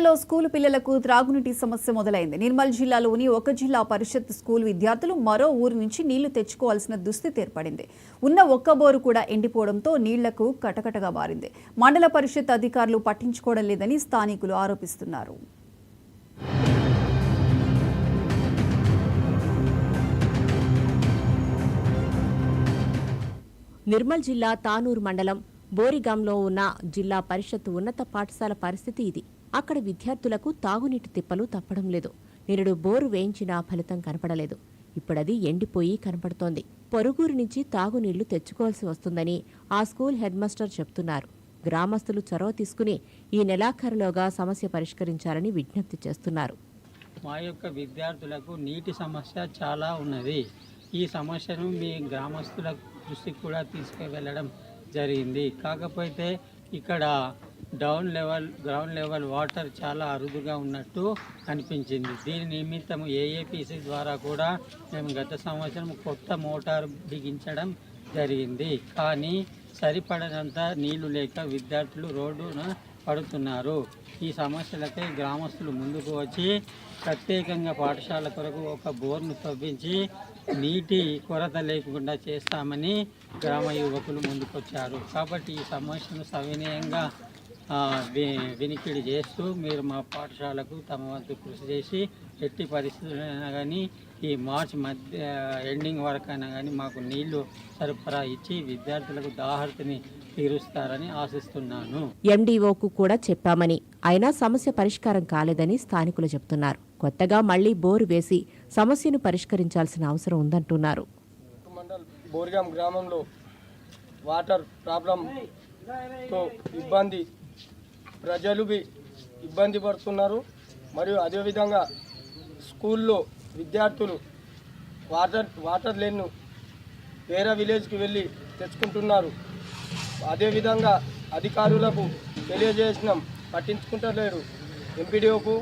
జిల్లాలో స్కూలు పిల్లలకు త్రాగునీటి సమస్య మొదలైంది. నిర్మల్ జిల్లాలోని ఒక జిల్లా పరిషత్ స్కూల్ విద్యార్థులు మరో ఊరు నుంచి నీళ్లు తెచ్చుకోవాల్సిన దుస్థితి ఏర్పడింది. ఉన్న ఒక్క బోరు కూడా ఎండిపోవడంతో నీళ్లకు కటకటగా మారింది. మండల పరిషత్ అధికారులు పట్టించుకోవడం లేదని స్థానికులు ఆరోపిస్తున్నారు. నిర్మల్ జిల్లా తానూరు మండలం బోరిగాంలో ఉన్న జిల్లా పరిషత్ ఉన్నత పాఠశాల పరిస్థితి ఇది. అక్కడ విద్యార్థులకు తాగునీటి తిప్పలు తప్పడం లేదు. నిరుడు బోరు వేయించినా ఫలితం కనపడలేదు. ఇప్పుడది ఎండిపోయి కనపడుతోంది. పొరుగురు నుంచి తాగునీళ్లు తెచ్చుకోవాల్సి వస్తుందని ఆ స్కూల్ హెడ్ మాస్టర్ చెప్తున్నారు. గ్రామస్తులు చొరవ తీసుకుని ఈ నెలాఖరులోగా సమస్య పరిష్కరించాలని విజ్ఞప్తి చేస్తున్నారు. మా యొక్క విద్యార్థులకు నీటి సమస్య చాలా ఉన్నది. ఈ సమస్యను మీ గ్రామస్తుల దృష్టికి కూడా తీసుకువెళ్ళడం జరిగింది. కాకపోతే ఇక్కడ గ్రౌండ్ లెవెల్ వాటర్ చాలా అరుదుగా ఉన్నట్టు అనిపించింది. దీని నిమిత్తం ఏఏపీసీ ద్వారా కూడా మేము గత సంవత్సరం కొత్త మోటార్ బిగించడం జరిగింది. కానీ సరిపడనంత నీళ్లు లేక విద్యార్థులు రోడ్డున పడుతున్నారు. ఈ సమస్యలకై గ్రామస్తులు ముందుకు వచ్చి ప్రత్యేకంగా పాఠశాల కొరకు ఒక బోర్ను తవ్వించి నీటి కొరత లేకుండా చేస్తామని గ్రామ యువకులు ముందుకొచ్చారు. కాబట్టి ఈ సమస్యను సవినయంగా వినికిడి చేస్తూ మీరు మా పాఠశాలకు తమ వంతు కృషి చేసి ఎట్టి పరిస్థితులైనా కానీ ఈ మార్చ్ మధ్య ఎండింగ్ వరకు అయినా కానీ మాకు నీళ్లు సరఫరా ఇచ్చి విద్యార్థులకు దాహర్తిని తీరుస్తారని ఆశిస్తున్నాను. ఎండీఓకు కూడా చెప్పామని, అయినా సమస్య పరిష్కారం కాలేదని స్థానికులు చెబుతున్నారు. కొత్తగా మళ్లీ బోరు వేసి సమస్యను పరిష్కరించాల్సిన అవసరం ఉందంటున్నారు. బోరిగాం గ్రామంలో వాటర్ ప్రాబ్లంతో ప్రజలు ఇబ్బంది పడుతున్నారు. మరియు అదేవిధంగా స్కూల్లో విద్యార్థులు వాటర్ లేను వేరే విలేజ్కి వెళ్ళి తెచ్చుకుంటున్నారు. అదేవిధంగా అధికారులకు తెలియజేసినాం, పట్టించుకుంటలేరు. ఎంపీడీఓకు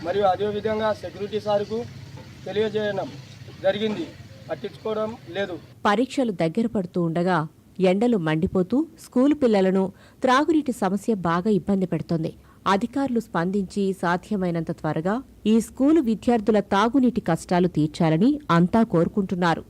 మరియు అదేవిధంగా సెక్యూరిటీ సార్కు తెలియజేయడం జరిగింది, పట్టించుకోవడం లేదు. పరీక్షలు దగ్గర పడుతూ ఉండగా ఎండలు మండిపోతూ స్కూలు పిల్లలను త్రాగునీటి సమస్య బాగా ఇబ్బంది పెడుతోంది. అధికారులు స్పందించి సాధ్యమైనంత త్వరగా ఈ స్కూలు విద్యార్థుల తాగునీటి కష్టాలు తీర్చాలని అంతా కోరుకుంటున్నారు.